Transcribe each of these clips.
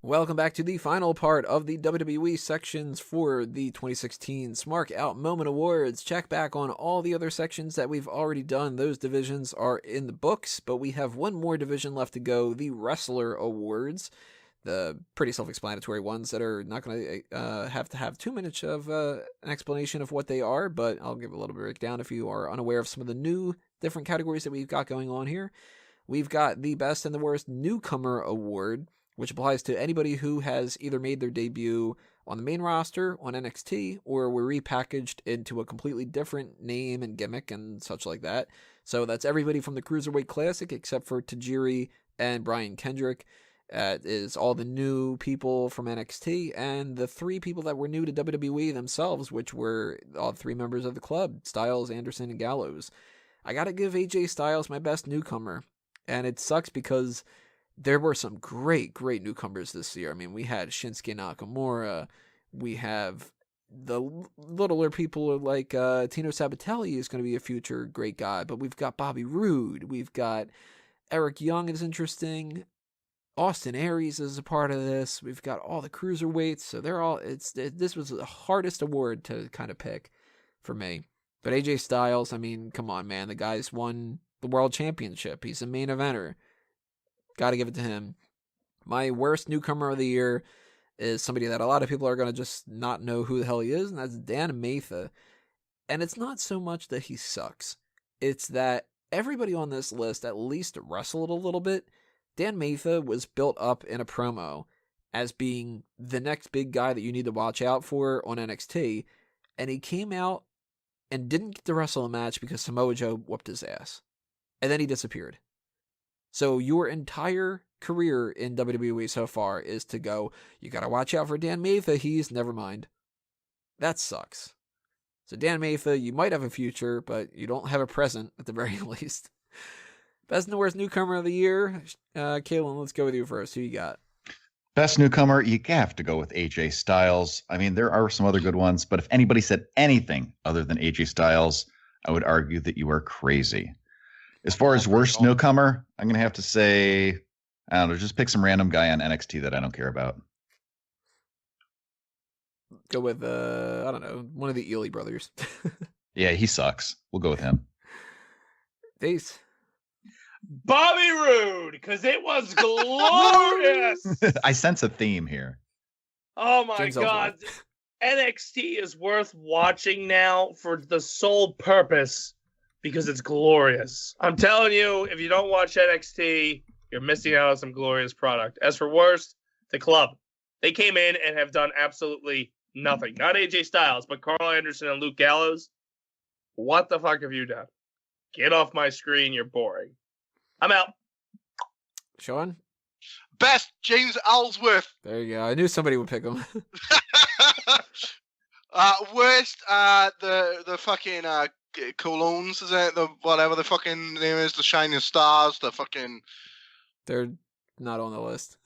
Welcome back to the final part of the WWE sections for the 2016 Smark Out Moment Awards. Check back on all the other sections that we've already done. Those divisions are in the books, but we have one more division left to go, the Wrestler Awards. The pretty self-explanatory ones that are not going to have too much of an explanation of what they are, but I'll give a little breakdown if you are unaware of some of the new different categories that we've got going on here. We've got the Best and the Worst Newcomer Award, which applies to anybody who has either made their debut on the main roster, on NXT, or were repackaged into a completely different name and gimmick and such like that. So that's everybody from the Cruiserweight Classic except for Tajiri and Brian Kendrick. Is all the new people from NXT and the three people that were new to WWE themselves, which were all three members of the club, Styles, Anderson, and Gallows. I gotta give AJ Styles my best newcomer, and it sucks because there were some great newcomers this year. I mean, we had Shinsuke Nakamura. We have the littler people like Tino Sabatelli is going to be a future great guy. But we've got Bobby Roode. We've got Eric Young is interesting. Austin Aries is a part of this. We've got all the cruiserweights. So they're all. This was the hardest award to kind of pick for me. But AJ Styles, I mean, come on, man. The guy's won the world championship. He's a main eventer. Got to give it to him. My worst newcomer of the year is somebody that a lot of people are going to just not know who the hell he is, and that's Dan Matha. And it's not so much that he sucks. It's that everybody on this list at least wrestled a little bit. Dan Matha was built up in a promo as being the next big guy that you need to watch out for on NXT, and he came out and didn't get to wrestle a match because Samoa Joe whooped his ass. And then he disappeared. So your entire career in WWE so far is to go, you got to watch out for Dan Matha. He's never mind. That sucks. So Dan Matha, you might have a future, but you don't have a present at the very least. Best and worst newcomer of the year. Calen, let's go with you first. Who you got? Best newcomer, you have to go with AJ Styles. I mean, there are some other good ones, but if anybody said anything other than AJ Styles, I would argue that you are crazy. As far as worst newcomer, I'm going to have to say, I don't know, just pick some random guy on NXT that I don't care about. Go with, I don't know, one of the Ely brothers. Yeah, he sucks. We'll go with him. Dace. Bobby Roode, because it was glorious. I sense a theme here. Oh, my God. NXT is worth watching now for the sole purpose because it's glorious. I'm telling you, if you don't watch NXT, you're missing out on some glorious product. As for worst, the club. They came in and have done absolutely nothing. Not AJ Styles, but Carl Anderson and Luke Gallows. What the fuck have you done? Get off my screen. You're boring. I'm out. Shaun? Best, James Ellsworth. There you go. I knew somebody would pick him. Worst, the fucking Colognes, is it? The whatever the fucking name is, the Shining Stars, the fucking... They're not on the list.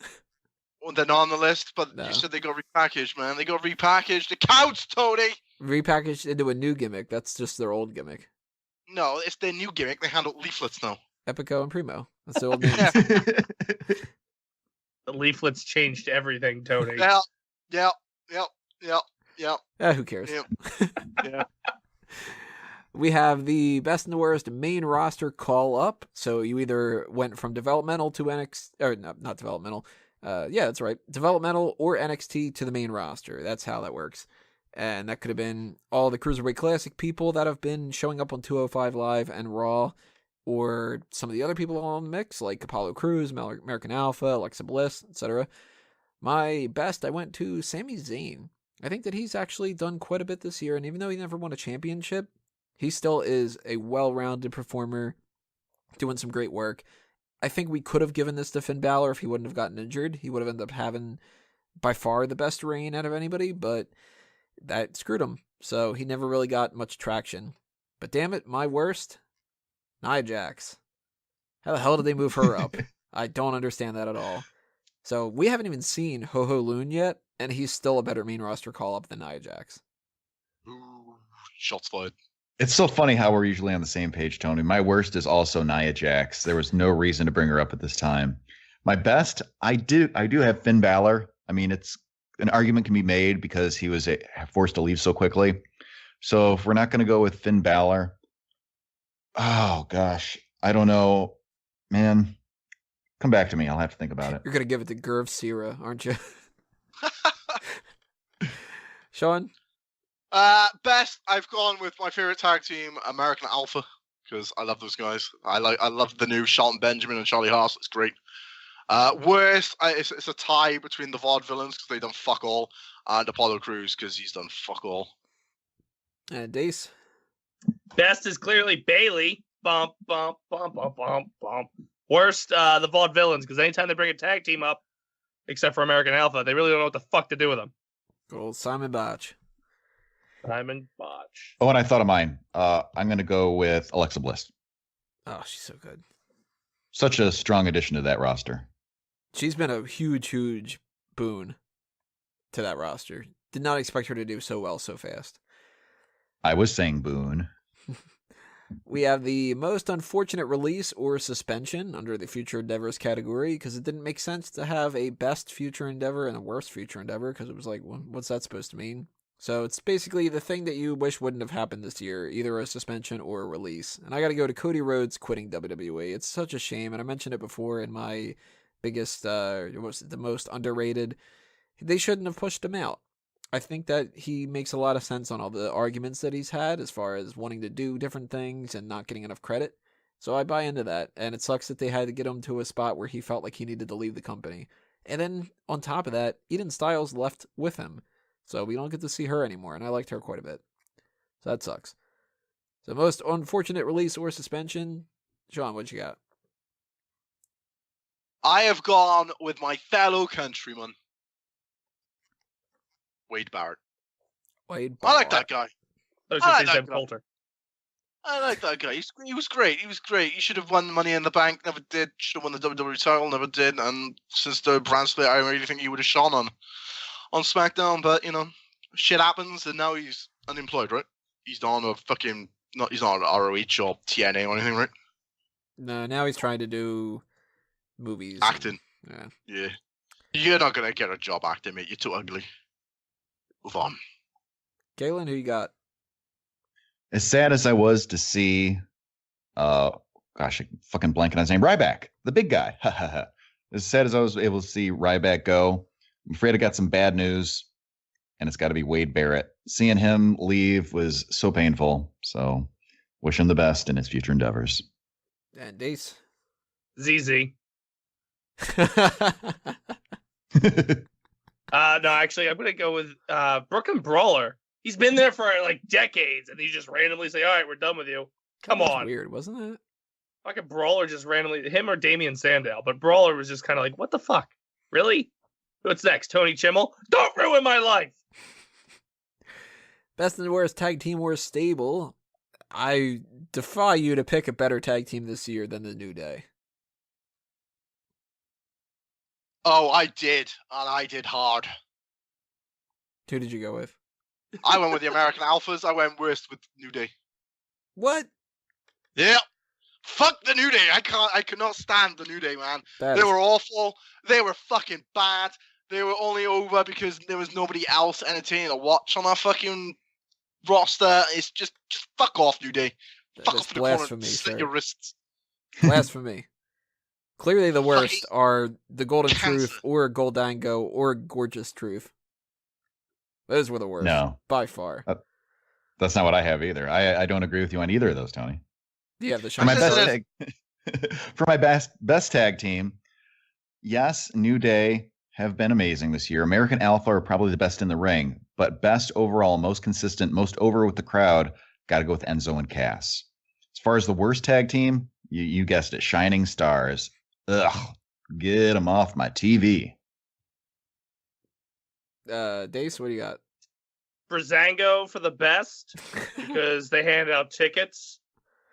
Well, they're not on the list, but no. You said they got repackaged, man. They got repackaged. It counts, Tony! Repackaged into a new gimmick. That's just their old gimmick. No, it's their new gimmick. They handle leaflets now. Epico and Primo. That's their old names. The leaflets changed everything, Tony. Yeah. Who cares? Yeah. We have the best and the worst main roster call up. So you either went from developmental to NXT, or no, not developmental. Yeah, that's right. Developmental or NXT to the main roster. That's how that works. And that could have been all the Cruiserweight Classic people that have been showing up on 205 Live and Raw, or some of the other people on the mix, like Apollo Crews, American Alpha, Alexa Bliss, etc. My best, I went to Sami Zayn. I think that he's actually done quite a bit this year, and even though he never won a championship, he still is a well-rounded performer, doing some great work. I think we could have given this to Finn Balor if he wouldn't have gotten injured. He would have ended up having, by far, the best reign out of anybody, but that screwed him. So he never really got much traction. But damn it, my worst, Nia Jax. How the hell did they move her up? I don't understand that at all. So we haven't even seen Ho Ho Lun yet, and he's still a better main roster call-up than Nia Jax. Ooh, shots fired. It's so funny how we're usually on the same page, Tony. My worst is also Nia Jax. There was no reason to bring her up at this time. My best, I do have Finn Balor. I mean, it's an argument can be made because he was forced to leave so quickly. So if we're not going to go with Finn Balor, oh gosh, I don't know, man. Come back to me. I'll have to think about it. You're gonna give it to Gurv Sira, aren't you? Shaun? Best, I've gone with my favorite tag team, American Alpha, because I love those guys. I love the new Shelton Benjamin and Charlie Haas. It's great. Worst, it's a tie between the Vaudevillains because they done fuck all, and Apollo Crews because he's done fuck all. And Dace? Best is clearly Bailey. Bump, bump, bump, bump, bump, bump. Worst, the Vaudevillains, because anytime they bring a tag team up, except for American Alpha, they really don't know what the fuck to do with them. Old Simon Botch. Simon Botch. Oh, and I thought of mine. I'm going to go with Alexa Bliss. Oh, she's so good. Such a strong addition to that roster. She's been a huge, huge boon to that roster. Did not expect her to do so well so fast. I was saying Boone. We have the most unfortunate release or suspension under the Future Endeavors category because it didn't make sense to have a best Future Endeavor and a worst Future Endeavor because it was like, well, what's that supposed to mean? So it's basically the thing that you wish wouldn't have happened this year, either a suspension or a release. And I got to go to Cody Rhodes quitting WWE. It's such a shame, and I mentioned it before in my biggest, the most underrated. They shouldn't have pushed him out. I think that he makes a lot of sense on all the arguments that he's had as far as wanting to do different things and not getting enough credit. So I buy into that. And it sucks that they had to get him to a spot where he felt like he needed to leave the company. And then on top of that, Eden Styles left with him. So we don't get to see her anymore. And I liked her quite a bit. So that sucks. So most unfortunate release or suspension. Shaun, what you got? I have gone with my fellow countryman, Wade Barrett. Wade I like that guy. I like that guy. Poulter. I like that guy. He was great. He was great. He should have won Money in the Bank. Never did. Should have won the WWE title. Never did. And since the brand split, I really think he would have shone on SmackDown. But you know, shit happens, and now he's unemployed, right? He's on a fucking he's not on ROH or TNA or anything, right? No, now he's trying to do movies. Acting. And, Yeah. You're not gonna get a job acting, mate. You're too ugly. Move on. Calen, who you got? As sad as I was to see, gosh, I fucking blanking on his name, Ryback, the big guy. As sad as I was able to see Ryback go, I'm afraid I got some bad news, and it's got to be Wade Barrett. Seeing him leave was so painful. So, wish him the best in his future endeavors. And Dace. ZZ. No, actually, I'm gonna go with Brooklyn Brawler. He's been there for like decades, and he just randomly say, "All right, we're done with you." Come on, weird, wasn't it? Fucking Brawler just randomly him or Damian Sandow, but Brawler was just kind of like, "What the fuck, really? What's next, Tony Chimmel? Don't ruin my life." Best and worst tag team or stable. I defy you to pick a better tag team this year than the New Day. Oh, I did, and I did hard. Who did you go with? I went with the American Alphas. I went worst with New Day. What? Yeah. Fuck the New Day. I could not stand the New Day, man. They were awful. They were fucking bad. They were only over because there was nobody else entertaining to watch on our fucking roster. It's just fuck off, New Day. Fuck off the corner. Slit your wrists. Blasphemy. Clearly the worst are the Golden Truth or Goldango or Gorgeous Truth. Those were the worst. No. By far. That's not what I have either. I don't agree with you on either of those, Tony. Yeah, the for my for my best tag team, yes, New Day have been amazing this year. American Alpha are probably the best in the ring, but best overall, most consistent, most over with the crowd, got to go with Enzo and Cass. As far as the worst tag team, you guessed it, Shining Stars. Ugh, get them off my TV. Dace, what do you got? Brazango for the best because they hand out tickets.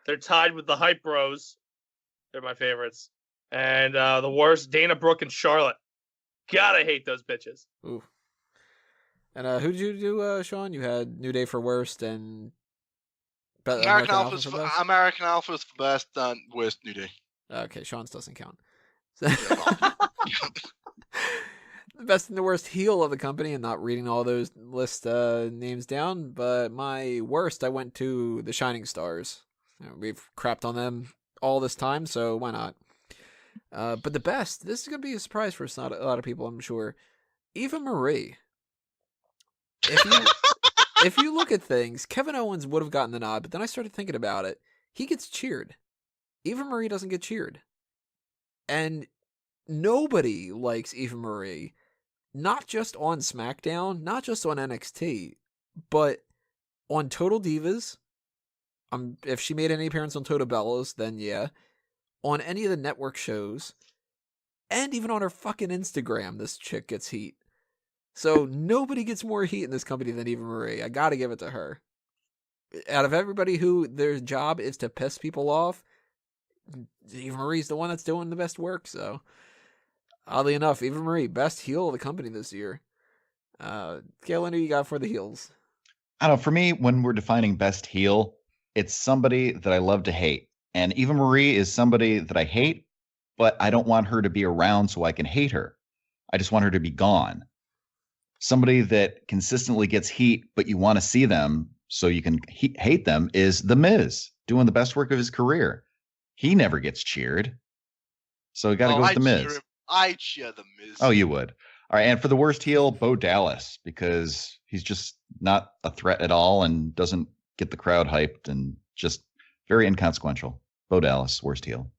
They're tied with the Hype Bros. They're my favorites. And the worst, Dana Brooke and Charlotte. Gotta hate those bitches. Ooh. And who did you do, Shaun? You had New Day for worst and American Alpha's for best and worst New Day. Okay, Shaun's doesn't count. The best and the worst heel of the company, and not reading all those list names down, but my worst, I went to the Shining Stars. We've crapped on them all this time, so why not? But the best, this is going to be a surprise for a lot of people, I'm sure. Eva Marie. If you look at things, Kevin Owens would have gotten the nod, but then I started thinking about it. He gets cheered. Eva Marie doesn't get cheered. And nobody likes Eva Marie. Not just on SmackDown, not just on NXT, but on Total Divas. If she made any appearance on Total Bellas, then yeah. On any of the network shows, and even on her fucking Instagram, this chick gets heat. So nobody gets more heat in this company than Eva Marie. I gotta give it to her. Out of everybody who their job is to piss people off, Eva Marie's the one that's doing the best work, so... Oddly enough, Eva Marie, best heel of the company this year. Calen, who you got for the heels? I don't know. For me, when we're defining best heel, it's somebody that I love to hate. And Eva Marie is somebody that I hate, but I don't want her to be around so I can hate her. I just want her to be gone. Somebody that consistently gets heat, but you want to see them so you can hate them is The Miz, doing the best work of his career. He never gets cheered. So we got to go with The Miz. I cheer The Miz. Oh, you would. All right. And for the worst heel, Bo Dallas, because he's just not a threat at all and doesn't get the crowd hyped and just very inconsequential. Bo Dallas, worst heel.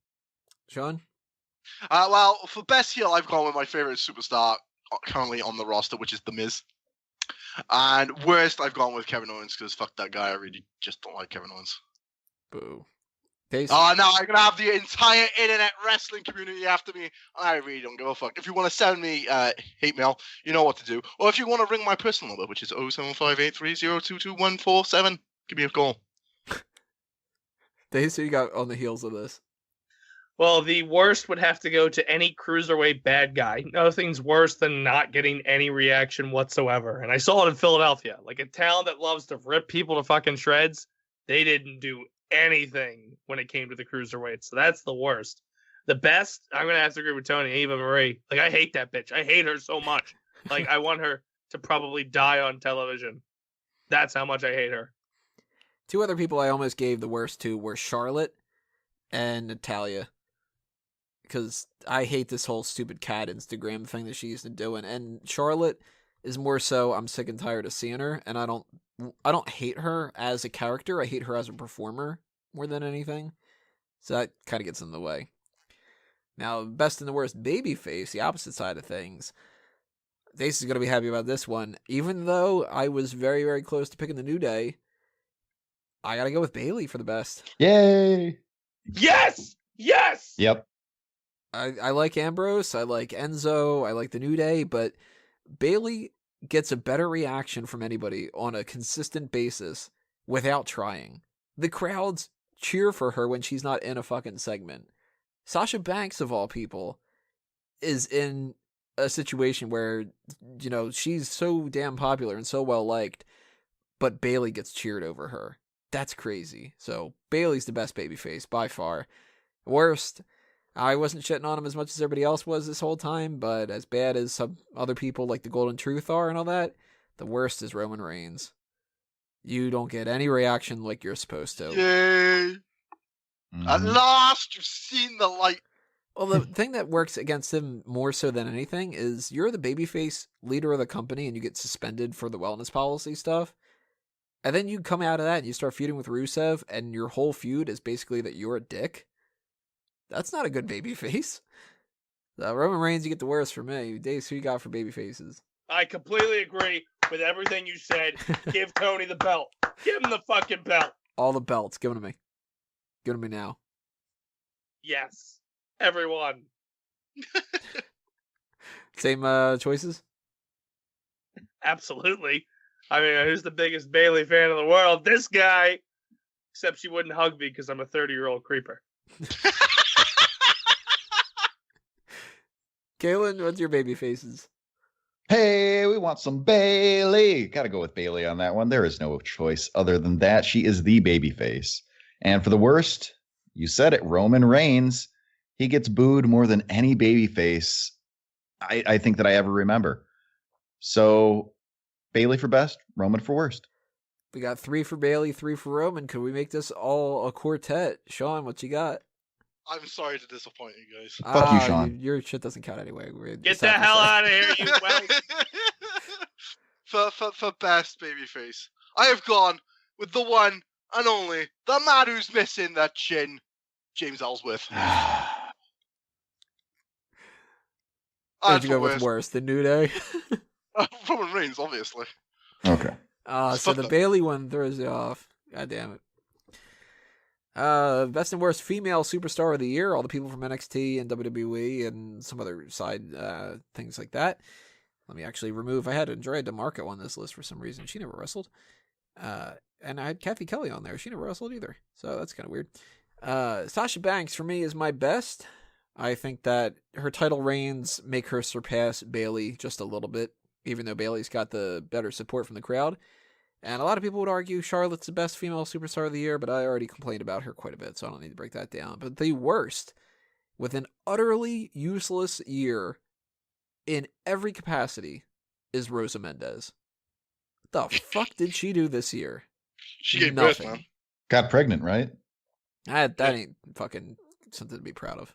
Shaun? Well, for best heel, I've gone with my favorite superstar currently on the roster, which is The Miz. And worst, I've gone with Kevin Owens because fuck that guy. I really just don't like Kevin Owens. Boo. Dace? Oh, now I'm going to have the entire internet wrestling community after me. I really don't give a fuck. If you want to send me hate mail, you know what to do. Or if you want to ring my personal number, which is 07583022147, give me a call. Dace, who you got on the heels of this? Well, the worst would have to go to any cruiserweight bad guy. Nothing's worse than not getting any reaction whatsoever. And I saw it in Philadelphia. Like a town that loves to rip people to fucking shreds, they didn't do anything when it came to the cruiserweight. So that's the worst. The best, I'm going to have to agree with Tony, Eva Marie. Like, I hate that bitch. I hate her so much. Like, I want her to probably die on television. That's how much I hate her. Two other people I almost gave the worst to were Charlotte and Natalya. Because I hate this whole stupid cat Instagram thing that she used to do. And Charlotte is more so I'm sick and tired of seeing her. And I don't hate her as a character. I hate her as a performer more than anything. So that kind of gets in the way. Now, best and the worst babyface, the opposite side of things. Dace is going to be happy about this one. Even though I was very, very close to picking the New Day, I got to go with Bayley for the best. Yay! Yes! Yes! Yep. I like Ambrose, I like Enzo, I like the New Day, but Bayley gets a better reaction from anybody on a consistent basis without trying. The crowds cheer for her when she's not in a fucking segment. Sasha Banks, of all people, is in a situation where, you know, she's so damn popular and so well liked, but Bayley gets cheered over her. That's crazy. So Bayley's the best babyface by far. Worst, I wasn't shitting on him as much as everybody else was this whole time, but as bad as some other people like the Golden Truth are and all that, the worst is Roman Reigns. You don't get any reaction like you're supposed to. Yay! At last, you've seen the light. Well, the thing that works against him more so than anything is you're the babyface leader of the company and you get suspended for the wellness policy stuff. And then you come out of that and you start feuding with Rusev and your whole feud is basically that you're a dick. That's not a good babyface. Roman Reigns, you get the worst for me. Dace, who you got for babyfaces? I completely agree with everything you said. Give Tony the belt. Give him the fucking belt. All the belts. Give them to me. Give them to me now. Yes. Everyone. Same choices? Absolutely. I mean, who's the biggest Bayley fan in the world? This guy. Except she wouldn't hug me because I'm a 30-year-old creeper. Calen, what's your baby faces? Hey, we want some Bayley. Got to go with Bayley on that one. There is no choice other than that. She is the baby face. And for the worst, you said it, Roman Reigns. He gets booed more than any babyface I think that I ever remember. So Bailey for best, Roman for worst. We got 3 for Bailey, 3 for Roman. Could we make this all a quartet? Shaun, what you got? I'm sorry to disappoint you guys. Fuck you, Shaun. Your shit doesn't count anyway. Get the hell out of here, you wank. For best babyface, I have gone with the one and only, the man who's missing that chin, James Ellsworth. Where'd you go with worst? The New Day? Roman Reigns, obviously. Okay. So the Bailey one throws you off. God damn it. Best and worst female superstar of the year. All the people from NXT and WWE and some other side things like that. Let me actually remove. I had Andrea DeMarco on this list for some reason. She never wrestled. And I had Kathy Kelly on there. She never wrestled either. So that's kind of weird. Sasha Banks for me is my best. I think that her title reigns make her surpass Bailey just a little bit, even though Bailey's got the better support from the crowd. And a lot of people would argue Charlotte's the best female superstar of the year, but I already complained about her quite a bit, so I don't need to break that down. But the worst, with an utterly useless year in every capacity, is Rosa Mendez. What the fuck did she do this year? She gave birth, man. Got pregnant, right? That ain't fucking something to be proud of.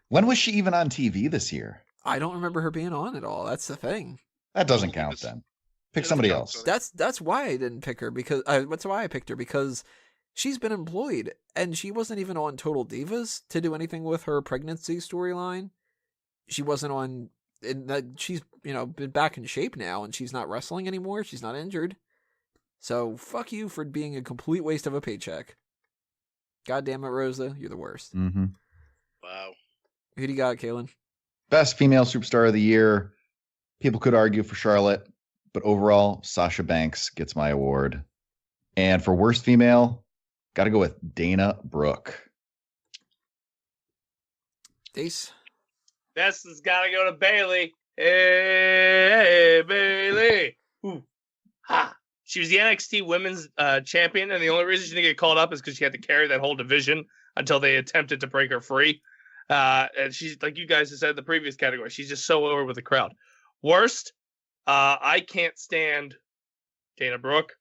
When was she even on TV this year? I don't remember her being on at all. That's the thing. That doesn't count then. Pick somebody else. That's why I didn't pick her, because that's why I picked her, because she's been employed and she wasn't even on Total Divas to do anything with her pregnancy storyline. She wasn't on, she's been back in shape now and she's not wrestling anymore. She's not injured. So fuck you for being a complete waste of a paycheck. God damn it, Rosa, you're the worst. Mm-hmm. Wow. Who do you got, Calen? Best female superstar of the year. People could argue for Charlotte, but overall, Sasha Banks gets my award. And for worst female, got to go with Dana Brooke. Dace? Best has got to go to Bailey. Hey, Bailey. Ooh. Ha. She was the NXT Women's Champion, and the only reason she didn't get called up is because she had to carry that whole division until they attempted to break her free. And she's, like you guys have said in the previous category, she's just so over with the crowd. Worst, I can't stand Dana Brooke,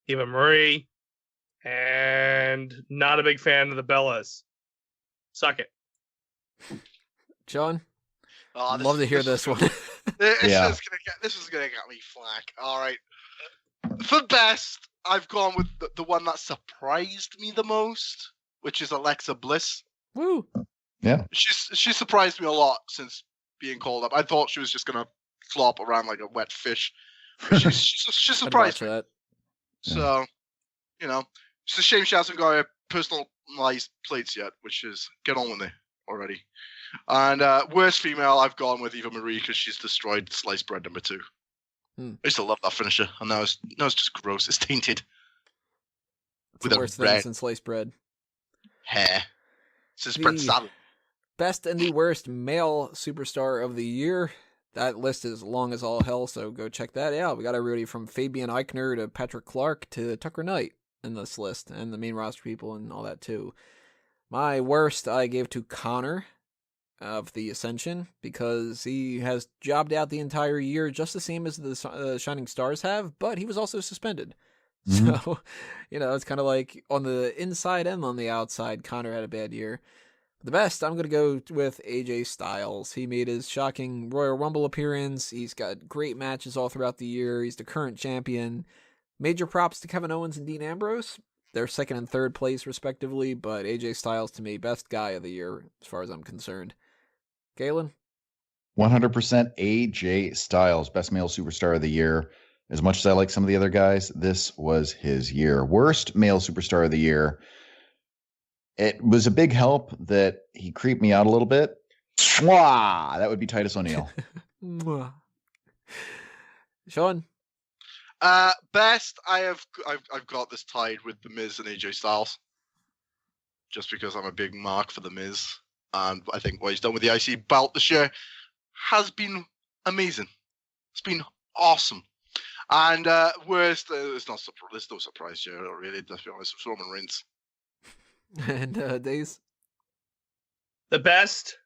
Eva Marie, and not a big fan of the Bellas. Suck it. Shaun? I'd love to hear this one. This is gonna get me flack. All right. For best, I've gone with the one that surprised me the most, which is Alexa Bliss. Woo! Yeah. She surprised me a lot since being called up. I thought she was just gonna flop around like a wet fish. She surprised me. That. So, it's a shame she hasn't got her personalized plates yet, which is get on with it already. And worst female, I've gone with Eva Marie because she's destroyed sliced bread number 2. I used to love that finisher, and now it's just gross. It's tainted. It's the worst thing since sliced bread. Hair. Since bread salad. Best and the worst male superstar of the year. That list is long as all hell, so go check that out. We got everybody from Fabian Eichner to Patrick Clark to Tucker Knight in this list, and the main roster people and all that too. My worst I gave to Connor of the Ascension, because he has jobbed out the entire year just the same as the Shining Stars have, but he was also suspended. Mm-hmm. So, it's kind of like on the inside and on the outside, Connor had a bad year. The best, I'm going to go with AJ Styles. He made his shocking Royal Rumble appearance. He's got great matches all throughout the year. He's the current champion. Major props to Kevin Owens and Dean Ambrose. They're second and third place, respectively, but AJ Styles, to me, best guy of the year, as far as I'm concerned. Calen? 100% AJ Styles, best male superstar of the year. As much as I like some of the other guys, this was his year. Worst male superstar of the year. It was a big help that he creeped me out a little bit. Mwah! That would be Titus O'Neil. Shaun? Best, I've got this tied with The Miz and AJ Styles. Just because I'm a big mark for The Miz. And I think what he's done with the IC belt this year has been amazing. It's been awesome. And worst, there's no surprise here, really, let's be honest, with Roman Reigns. And Dace? The best,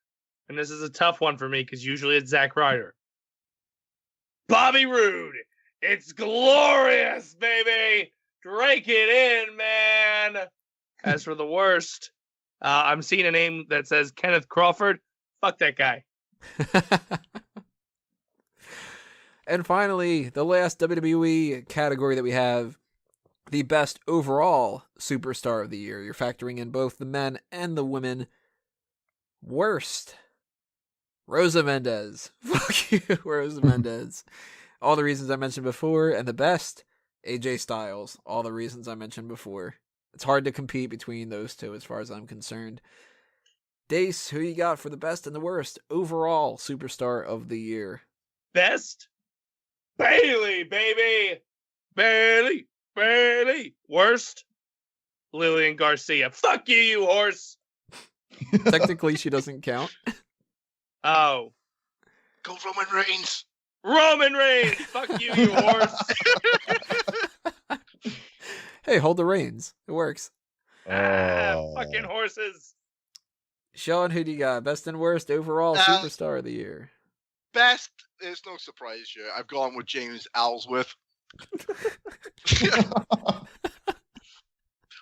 and this is a tough one for me because usually it's Zack Ryder. Bobby Roode. It's glorious, baby. Drink it in, man. As for the worst, I'm seeing a name that says Kenneth Crawford. Fuck that guy. And finally, the last WWE category that we have, the best overall superstar of the year. You're factoring in both the men and the women. Worst, Rosa Mendez. Fuck you, Rosa Mendez. All the reasons I mentioned before. And the best, AJ Styles. All the reasons I mentioned before. It's hard to compete between those two as far as I'm concerned. Dace, who you got for the best and the worst overall superstar of the year? Best? Bailey, baby. Bailey. Worst? Lillian Garcia. Fuck you, you horse. Technically, she doesn't count. Oh. Go Roman Reigns. Roman Reigns. Fuck you, you horse. Hey, hold the reins. It works. Fucking horses. Shaun, who do you got? Best and worst overall superstar of the year? Best, it's no surprise here. I've gone with James Ellsworth.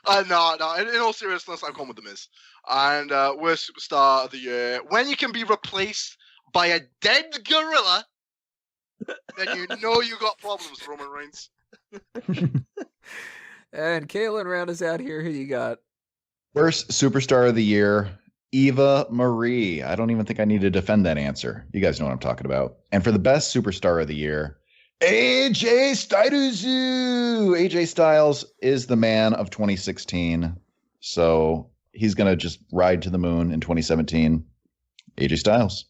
No. In all seriousness, I've gone with The Miz. And worst superstar of the year. When you can be replaced by a dead gorilla, then you know you got problems, Roman Reigns. And Calen, round us out here. Who you got? Worst superstar of the year, Eva Marie. I don't even think I need to defend that answer. You guys know what I'm talking about. And for the best superstar of the year, AJ Styles. AJ Styles is the man of 2016. So he's going to just ride to the moon in 2017. AJ Styles.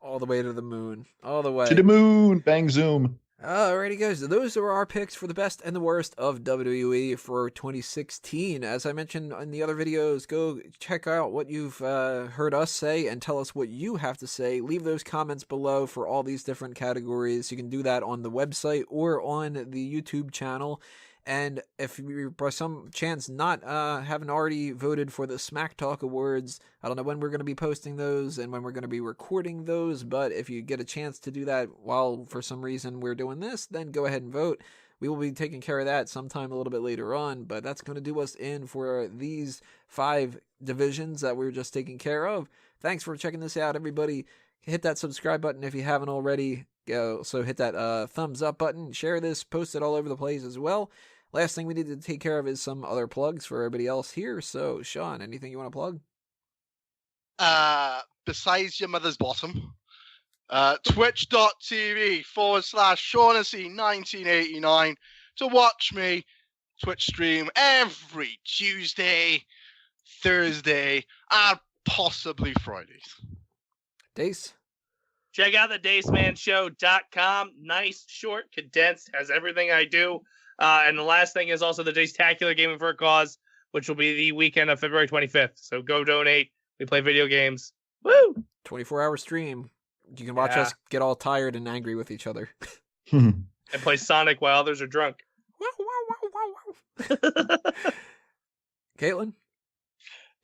All the way to the moon. All the way. To the moon. Bang, zoom. Alrighty, guys. Those are our picks for the best and the worst of WWE for 2016. As I mentioned in the other videos, go check out what you've heard us say and tell us what you have to say. Leave those comments below for all these different categories. You can do that on the website or on the YouTube channel. And if you're by some chance not haven't already voted for the Smack Talk Awards, I don't know when we're going to be posting those and when we're going to be recording those, but if you get a chance to do that while for some reason we're doing this, then go ahead and vote. We will be taking care of that sometime a little bit later on, but that's going to do us in for these 5 divisions that we're just taking care of. Thanks for checking this out, everybody. Hit that subscribe button if you haven't already. So hit that thumbs up button. Share this. Post it all over the place as well. Last thing we need to take care of is some other plugs for everybody else here. So, Shaun, anything you want to plug? Besides your mother's bottom, twitch.tv/Shaughnessy1989 to watch me Twitch stream every Tuesday, Thursday, and possibly Fridays. Dace? Check out the DaceManShow.com. Nice, short, condensed, has everything I do. And the last thing is also the Dace-tacular Gaming for a Cause, which will be the weekend of February 25th. So go donate. We play video games. Woo! 24-hour stream. You can watch us get all tired and angry with each other. And play Sonic while others are drunk. Caitlin?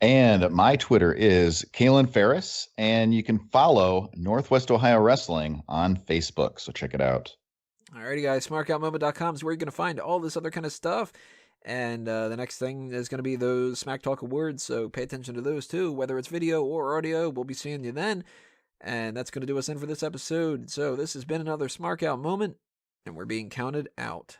And my Twitter is Calen Ferris, and you can follow Northwest Ohio Wrestling on Facebook. So check it out. Alrighty, guys. SmarkOutMoment.com is where you're going to find all this other kind of stuff. And the next thing is going to be those Smack Talk Awards, so pay attention to those too. Whether it's video or audio, we'll be seeing you then. And that's going to do us in for this episode. So this has been another Smark Out Moment, and we're being counted out.